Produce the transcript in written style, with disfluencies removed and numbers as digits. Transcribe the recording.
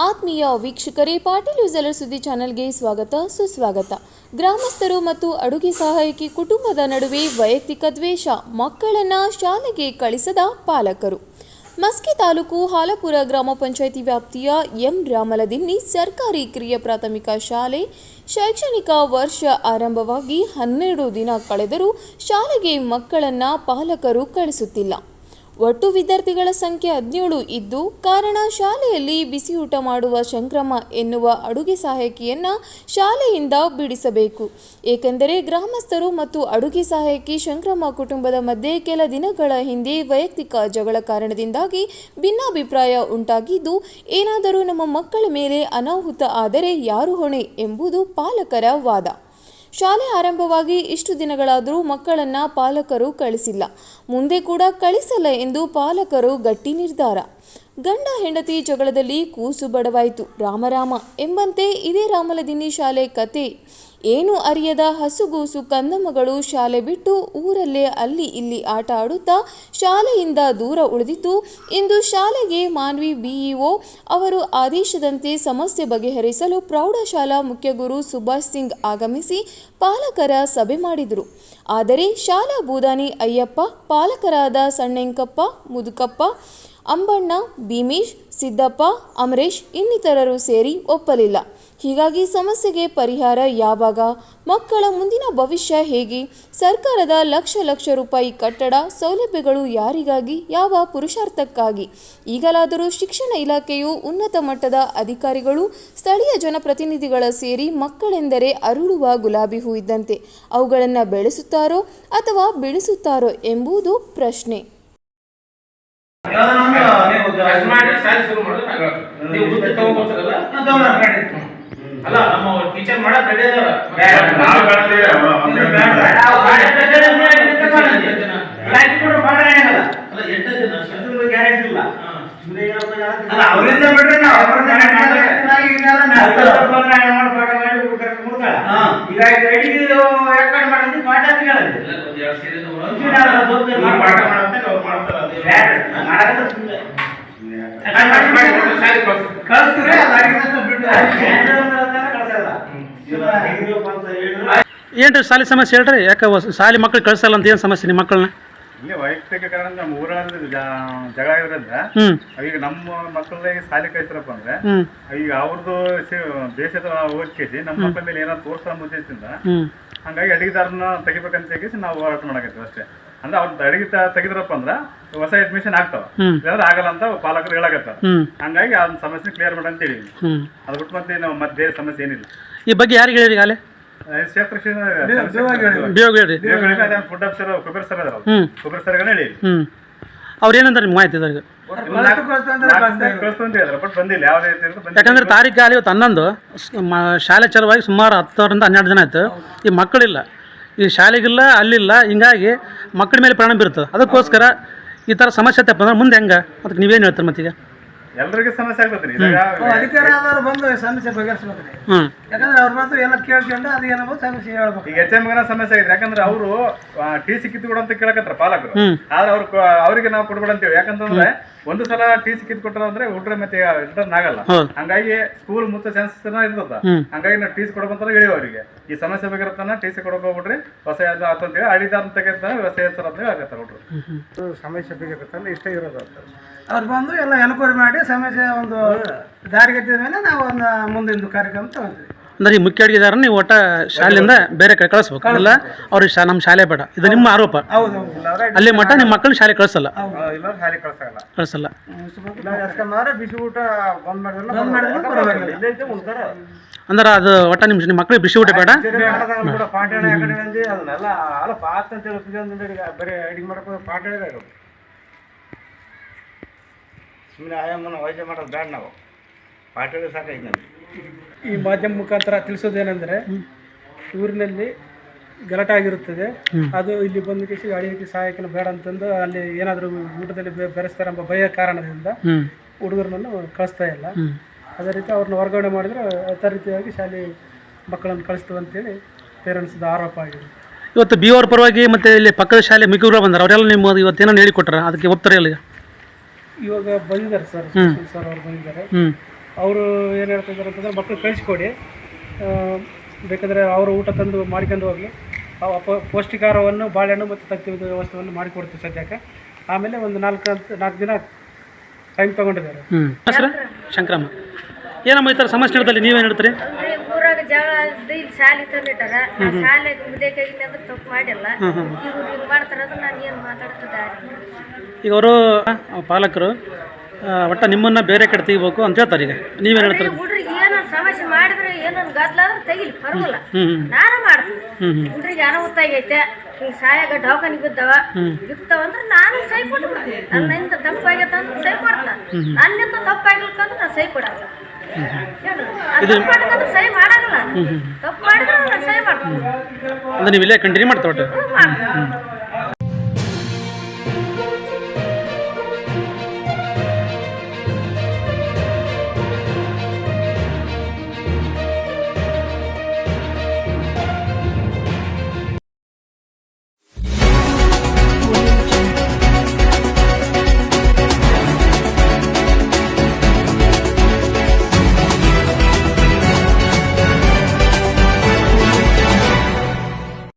ಆತ್ಮೀಯ ವೀಕ್ಷಕರೇ, ಪಾಟೀಲ್ ಯೂಸಲರ್ ಸುದ್ದಿ ಚಾನೆಲ್ಗೆ ಸ್ವಾಗತ ಸುಸ್ವಾಗತ. ಗ್ರಾಮಸ್ಥರು ಮತ್ತು ಅಡುಗೆ ಸಹಾಯಕಿ ಕುಟುಂಬದ ನಡುವೆ ವೈಯಕ್ತಿಕ ದ್ವೇಷ, ಮಕ್ಕಳನ್ನು ಶಾಲೆಗೆ ಕಳಿಸದ ಪಾಲಕರು. ಮಸ್ಕಿ ತಾಲೂಕು ಹಾಲಪುರ ಗ್ರಾಮ ಪಂಚಾಯಿತಿ ವ್ಯಾಪ್ತಿಯ ಎಂ ರಾಮಲದಿನ್ನಿ ಸರ್ಕಾರಿ ಕಿರಿಯ ಪ್ರಾಥಮಿಕ ಶಾಲೆ ಶೈಕ್ಷಣಿಕ ವರ್ಷ ಆರಂಭವಾಗಿ 12 ದಿನ ಕಳೆದರೂ ಶಾಲೆಗೆ ಮಕ್ಕಳನ್ನು ಪಾಲಕರು ಕಳಿಸುತ್ತಿಲ್ಲ. ಒಟ್ಟು ವಿದ್ಯಾರ್ಥಿಗಳ ಸಂಖ್ಯೆ 17 ಇದ್ದು, ಕಾರಣ ಶಾಲೆಯಲ್ಲಿ ಬಿಸಿಯೂಟ ಮಾಡುವ ಶಂಕ್ರಮ್ಮ ಎನ್ನುವ ಅಡುಗೆ ಸಹಾಯಕಿಯನ್ನು ಶಾಲೆಯಿಂದ ಬಿಡಿಸಬೇಕು. ಏಕೆಂದರೆ ಗ್ರಾಮಸ್ಥರು ಮತ್ತು ಅಡುಗೆ ಸಹಾಯಕಿ ಶಂಕ್ರಮ್ಮ ಕುಟುಂಬದ ಮಧ್ಯೆ ಕೆಲ ದಿನಗಳ ಹಿಂದೆ ವೈಯಕ್ತಿಕ ಜಗಳ ಕಾರಣದಿಂದಾಗಿ ಭಿನ್ನಾಭಿಪ್ರಾಯ ಉಂಟಾಗಿದ್ದು, ಏನಾದರೂ ನಮ್ಮ ಮಕ್ಕಳ ಮೇಲೆ ಅನಾಹುತ ಆದರೆ ಯಾರು ಹೊಣೆ ಎಂಬುದು ಪಾಲಕರ ವಾದ. ಶಾಲೆ ಆರಂಭವಾಗಿ ಇಷ್ಟು ದಿನಗಳಾದರೂ ಮಕ್ಕಳನ್ನು ಪಾಲಕರು ಕಳಿಸಿಲ್ಲ, ಮುಂದೆ ಕೂಡ ಕಳಿಸಲ್ಲ ಎಂದು ಪಾಲಕರು ಗಟ್ಟಿ ನಿರ್ಧಾರ. ಗಂಡ ಹೆಂಡತಿ ಜಗಳದಲ್ಲಿ ಕೂಸು ಬಡವಾಯಿತು, ರಾಮರಾಮ ಎಂಬಂತೆ ಇದೇ ರಾಮಲದಿನ್ನಿ ಶಾಲೆ ಕತೆ. ಏನು ಅರಿಯದ ಹಸುಗೂಸು ಕಂದಮ್ಮಗಳು ಶಾಲೆ ಬಿಟ್ಟು ಊರಲ್ಲೇ ಅಲ್ಲಿ ಇಲ್ಲಿ ಆಟ ಆಡುತ್ತಾ ಶಾಲೆಯಿಂದ ದೂರ ಉಳಿದಿದ್ದು, ಇಂದು ಶಾಲೆಗೆ ಮಾನ್ವಿ ಬಿಇಒ ಅವರು ಆದೇಶದಂತೆ ಸಮಸ್ಯೆ ಬಗೆಹರಿಸಲು ಪ್ರೌಢಶಾಲಾ ಮುಖ್ಯಗುರು ಸುಭಾಷ್ ಸಿಂಗ್ ಆಗಮಿಸಿ ಪಾಲಕರ ಸಭೆ ಮಾಡಿದರು. ಆದರೆ ಶಾಲಾ ಬೂದಾನಿ ಅಯ್ಯಪ್ಪ, ಪಾಲಕರಾದ ಸಣ್ಣೆಂಕಪ್ಪ, ಮುದುಕಪ್ಪ, ಅಂಬಣ್ಣ, ಭೀಮೇಶ್, ಸಿದ್ದಪ್ಪ, ಅಮರೇಶ್ ಇನ್ನಿತರರು ಸೇರಿ ಒಪ್ಪಲಿಲ್ಲ. ಹೀಗಾಗಿ ಸಮಸ್ಯೆಗೆ ಪರಿಹಾರ ಯಾವಾಗ? ಮಕ್ಕಳ ಮುಂದಿನ ಭವಿಷ್ಯ ಹೇಗೆ? ಸರ್ಕಾರದ ಲಕ್ಷ ರೂಪಾಯಿ ಕಟ್ಟಡ ಸೌಲಭ್ಯಗಳು ಯಾರಿಗಾಗಿ? ಯಾವ ಪುರುಷಾರ್ಥಕ್ಕಾಗಿ? ಈಗಲಾದರೂ ಶಿಕ್ಷಣ ಇಲಾಖೆಯು ಉನ್ನತ ಮಟ್ಟದ ಅಧಿಕಾರಿಗಳು, ಸ್ಥಳೀಯ ಜನಪ್ರತಿನಿಧಿಗಳ ಸೇರಿ ಮಕ್ಕಳೆಂದರೆ ಅರಳುವ ಗುಲಾಬಿ ಹೂ ಇದ್ದಂತೆ ಅವುಗಳನ್ನು ಬೆಳೆಸುತ್ತಾರೋ ಅಥವಾ ಬಿಡಿಸುತ್ತಾರೋ ಎಂಬುದು ಪ್ರಶ್ನೆ. ಅಲ್ಲ ನಮ್ಮ ಟೀಚರ್ ಮಾಡಕ್ ರೆಡಿ ಅವರಿಂದ ಬಿಡ್ರಿ ಏನ್ರಿ ಶಾಲೆ ಸಮಸ್ಯೆ ಹೇಳ್ರಿ, ಯಾಕೆ ಶಾಲೆ ಮಕ್ಳು ಕಳ್ಸಲ್ಲ ಅಂತ ಏನು ಸಮಸ್ಯೆ ನಿಮ್ಮ ಮಕ್ಕಳನ್ನ? ಇಲ್ಲಿ ವೈಯಕ್ತಿಕ ಕಾರಣ ನಮ್ಮ ಊರಲ್ಲಿ ಜಗಳ ಇರೋದ್ರಿಂದ ಈಗ ನಮ್ಮ ಮಕ್ಕಳಿಗೆ ಶಾಲೆ ಕಳಿಸ್ತಾರಪ್ಪ ಅಂದ್ರೆ ಈಗ ಅವ್ರದ್ದು ದೇಶದ ಓದ್ಕೇಸಿ ನಮ್ಮ ಮಕ್ಕಳ ಮೇಲೆ ಏನಾದ್ರು ತೋರಿಸ್ತಾ ಉದ್ದೇಶದಿಂದ ಹಂಗಾಗಿ ಅಡಿಗೆದಾರನ ತೆಗಿಬೇಕಂತ ಹೇಳಿ ನಾವು ಹೋರಾಟ ಮಾಡಕತ್ತೀವಿ ಅಷ್ಟೇ. ಅಂದ್ರೆ ಅವ್ರ ಅಡಿಗೆ ತೆಗಿದ್ರಪ್ಪ ಅಂದ್ರ ಹೊಸ ಅಡ್ಮಿಷನ್ ಆಗ್ತಾವ, ಇಲ್ಲಾಂದ್ರೆ ಆಗಲ್ಲ ಅಂತ ಪಾಲಕರು ಹೇಳಕತ್ತಾರ. ಹಂಗಾಗಿ ಆ ಸಮಸ್ಯೆ ಕ್ಲಿಯರ್ ಮಾಡ ಅಂತ ಹೇಳಿ ಅದ್ ಬಿಟ್ಟು ಮತ್ತೆ ನಾವು ಮತ್ತೆ ಬೇರೆ ಸಮಸ್ಯೆ ಏನಿಲ್ಲ. ಈ ಬಗ್ಗೆ ಯಾರಿಗೆ ಹೇಳಿರಿ? ಅಲ್ಲೇ ಫುಡ್ ಆಫೀಸರ್ ಕುಬೇರ್ ಸರ್ ಅದಾರ, ಕುಬೇರ್ ಸರ್ ಹೇಳಿ ಅವ್ರು ಏನಂತಾರೆ ನಿಮ್ಮ ಮಾಹಿತಿ ಇದ್ರಿಗೆ? ಯಾಕಂದ್ರೆ ತಾರೀಕು ಅಲ್ಲಿ ಇವತ್ತು 11 ಶಾಲೆ ಚಲುವಾಗಿ ಸುಮಾರು 10ರಿಂದ 12 ದಿನ ಆಯ್ತು. ಈ ಮಕ್ಕಳಿಲ್ಲ, ಈ ಶಾಲೆಗಿಲ್ಲ, ಅಲ್ಲಿಲ್ಲ, ಹಿಂಗಾಗಿ ಮಕ್ಕಳ ಮೇಲೆ ಪರಿಣಾಮ ಬೀರ್ತದೆ. ಅದಕ್ಕೋಸ್ಕರ ಈ ಥರ ಸಮಸ್ಯೆ ತಪ್ಪ ಅಂದ್ರೆ ಮುಂದೆ ಹೆಂಗೆ? ಅದಕ್ಕೆ ನೀವೇನು ಹೇಳ್ತಾರೆ ಮತ್ತೀಗ? ಎಲ್ರಿಗೂ ಸಮಸ್ಯೆ ಆಗ್ತದೆ. ಅಧಿಕಾರ ಆದವ್ರು ಬಂದು ಸಮಸ್ಯೆ ಬಗೆಹರಿಸ್ಬೇಕ್ರಿ. ಯಾಕಂದ್ರೆ ಅವ್ರ ಮಾತು ಎಲ್ಲ ಕೇಳ್ಕೊಂಡು ಅದು ಏನೋ ಸಮಸ್ಯೆ ಹೇಳ್ಬೇಕು. ಈಗ HM ಸಮಸ್ಯೆ ಆಗಿದೆ. ಯಾಕಂದ್ರೆ ಅವರು TC ಕಿತ್ತು ಕೊಡು ಅಂತ ಕೇಳಕತ್ತಾರ ಪಾಲಕರು, ಆದ್ರೆ ಅವ್ರಿಗೆ ನಾವು ಕೊಡ್ಬೇಡ ಅಂತೇಳಿ. ಯಾಕಂತಂದ್ರೆ ಒಂದು ಸಲ TC ಕಿತ್ತು ಕೊಟ್ರ ಅಂದ್ರೆ ಹುಡ್ರೆ ಮತ್ತೆ ರಿಟರ್ನ್ ಆಗಲ್ಲ. ಹಂಗಾಗಿ ಸ್ಕೂಲ್ ಮುತ್ತ ಚಾನ್ಸಸ್ ಇರ್ತದ. ಹಂಗಾಗಿ ನಾವು TC ಕೊಡ್ಬೇಕಂತ ಹೇಳಿವಿ ಅವರಿಗೆ. ಈ ಸಮಸ್ಯೆ ಬಗೆಹರತನ TC ಕೊಡಕ್ ಹೋಗ್ಬಿಡ್ರಿ, ಹೊಸ ಅಂತೇಳಿ ಅಡಿದಾರ ತೆಗೆದ ಹೊಸ ಹೆಸರು ಅಂತ ಆಗತ್ತಾರ ಹುಡ್ರು. ಸಮಸ್ಯೆ ಬಗೆಹರತನ ಇಷ್ಟ ಇರೋದು. ಅವ್ರು ಬಂದು ಎಲ್ಲ ಎನ್ಕ್ವೈರಿ ಮಾಡಿ ಸಮಸ್ಯೆ ಒಂದು ದಾರಿಗತ್ತಿದ ಮೇಲೆ ನಾವು ಒಂದು ಮುಂದಿನ ಕಾರ್ಯಕ್ರಮ ತಗೊಂತೀವಿ. ಅಂದ್ರೆ ಈ ಮುಖ್ಯ ಅಡಿಗೆದಾರ ನೀವು ಒಟ್ಟ ಶಾಲೆಯಿಂದ ಬೇರೆ ಕಡೆ ಕಳಿಸ್ಬೇಕು, ಇಲ್ಲ ಅವ್ರಿಗೆ ನಮ್ಮ ಶಾಲೆ ಬೇಡ, ಇದು ನಿಮ್ಮ ಆರೋಪ. ಅಲ್ಲಿ ಮಟ್ಟ ನಿಮ್ಮ ಮಕ್ಕಳು ಶಾಲೆ ಕಳಿಸಲ್ಲ, ಕಳಿಸಲ್ಲ. ಬಿಸಿ ಊಟ ಬಂದ್ ಅಂದ್ರೆ ಅದು ಒಟ್ಟ ನಿಮ್ಮ ಮಕ್ಕಳಿಗೆ ಬಿಸಿ ಊಟ ಬೇಡ. ಪಾಠ ಅದನ್ನೆಲ್ಲ ಅಲ್ಲ ಪಾತ್ ಅಂತ ಹೇಳಿ ಬರೀ ಅಡಿಗೆ ಮಾಡಕ್ಕೆ ಪಾಠ ಸುಮ್ಮನೆ ಆಯಾಮನ ವೈದ್ಯ ಮಾಡೋದು ಬೇಡ, ನಾವು ಪಾಠ ಸಾಕಾಯ್ತು ನಮಗೆ. ಈ ಮಾಧ್ಯಮ ಮುಖಾಂತರ ತಿಳಿಸೋದೇನೆಂದರೆ, ಊರಿನಲ್ಲಿ ಗಲಾಟೆ ಆಗಿರುತ್ತದೆ, ಅದು ಇಲ್ಲಿ ಬಂದು ಕಿಸಿ ಅಡಿಗೆ ಸಹಾಯಕನ ಬೇಡ ಅಂತಂದು ಅಲ್ಲಿ ಏನಾದರೂ ಊಟದಲ್ಲಿ ಬೆರೆಸ್ತಾರೆ ಎಂಬ ಭಯ ಕಾರಣದಿಂದ ಹುಡುಗರನ್ನು ಕಳಿಸ್ತಾ ಇಲ್ಲ. ಅದೇ ರೀತಿ ಅವ್ರನ್ನ ವರ್ಗಾವಣೆ ಮಾಡಿದ್ರೆ ಅದೇ ರೀತಿಯಾಗಿ ಶಾಲೆ ಮಕ್ಕಳನ್ನು ಕಳಿಸ್ತೀವಿ ಅಂತೇಳಿ ಪೇರೆಂಟ್ಸ್ದು ಆರೋಪ ಆಗಿದೆ. ಇವತ್ತು BO ಅವ್ರ ಪರವಾಗಿ ಮತ್ತು ಇಲ್ಲಿ ಪಕ್ಕದ ಶಾಲೆ ಮಿಕ್ಕರು ಬಂದಾರೆ, ಅವರೆಲ್ಲ ನಿಮ್ಮ ಇವತ್ತೇನೋ ಹೇಳಿಕೊಟ್ರ, ಅದಕ್ಕೆ ಒಪ್ತಾರೆ? ಅಲ್ಲಿಗೆ ಇವಾಗ ಬಂದಿದ್ದಾರೆ ಸರ್, ಸರ್ ಅವ್ರು ಬಂದಿದ್ದಾರೆ. ಅವರು ಏನು ಹೇಳ್ತಿದ್ದಾರೆ ಅಂತಂದರೆ ಮಕ್ಕಳು ಕಳಿಸ್ಕೊಡಿ, ಬೇಕಾದರೆ ಅವರು ಊಟ ತಂದು ಮಾಡ್ಕೊಂಡು ಹೋಗಲಿ, ಪೌಷ್ಟಿಕಾಹಾರವನ್ನು ಬಾಳೆಹಣ್ಣು ಮತ್ತು ತತ್ತಿ ವ್ಯವಸ್ಥೆಯನ್ನು ಮಾಡಿಕೊಡ್ತೀವಿ ಸದ್ಯಕ್ಕೆ. ಆಮೇಲೆ ಒಂದು 4 ದಿನ ಟೈಮ್ ತೊಗೊಂಡಿದ್ದಾರೆ. ಹೆಸರು ಶಂಕರಮ್ಮ. ಏನಮ್ಮ ಈ ಥರ ಸಮಸ್ಯೆಗಳಲ್ಲಿ ನೀವೇನು ಹೇಳ್ತೀರಿ? ಅಂದ್ರೆ ಊರಾಗ ಜಗಳ ಇಲ್ಲಿ ಶಾಲೆ ತಂದಿಟ್ಟಾರ, ಆ ಶಾಲೆ ಮುದೇಕಾಗಿಲ್ಲ ಅಂದ್ರೆ ತಪ್ಪು ಮಾಡಿಲ್ಲ, ಇವ್ರು ಹಿಂಗೆ ಮಾಡ್ತಾರ ಅಂದ್ರೆ ನಾನು ಏನು ಮಾತಾಡ್ತಿದ್ದಾರೆ. ಈಗ ಅವರು ಪಾಲಕರು ಒಟ್ಟ ನಿಮ್ಮನ್ನು ಬೇರೆ ಕಡೆ ತೆಗಿಬೇಕು ಅಂತ ಹೇಳ್ತಾರೆ. ಈಗ ನೀವೇನು ಹೇಳ್ತೀರಿ? ಹುಡ್ರಿಗೆ ಏನೋ ಸಮಸ್ಯೆ ಮಾಡಿದ್ರೆ ಏನೋ ಗದ್ಲ ಅಂದ್ರೆ ತೆಗಿಲಿ, ಪರವಾಗಿಲ್ಲ, ನಾನು ಮಾಡ್ತೀನಿ. ಹುಡ್ರಿಗೆ ಅನಾಹುತ ಆಗೈತೆ, ಹಿಂಗೆ ಸಾಯಾಗ ಡಾಕನಿಗೆ ಬಿದ್ದಾವ ಅಂದ್ರೆ ನಾನು ಸೈ ಕೊಟ್ಬಿಡ್ತೀನಿ. ನನ್ನಿಂದ ತಪ್ಪಾಗೈತೆ ಅಂದ್ರೆ ಸೈ ಕೊಡ್ತೀನಿ, ನನ್ನಿಂದ ತಪ್ಪಾಗಿರ್ಬೇಕಂದ್ರೆ ನಾನು ಸೈ ಕೊಡಲ್ಲ. ತಪ್ಪು ಮಾಡಿದ್ರೆ ಸೈ ಮಾಡಲ್ಲ, ತಪ್ಪು ಮಾಡಿದ್ರೆ ನಾನು ಸೈ ಮಾಡ್ತೀನಿ. ಅಂದ್ರೆ ನೀವು ಇಲ್ಲೇ ಕಂಟಿನ್ಯೂ ಮಾಡ್ತಾ ಒಟ್ಟು. ಮಾಡ್ತೀನಿ.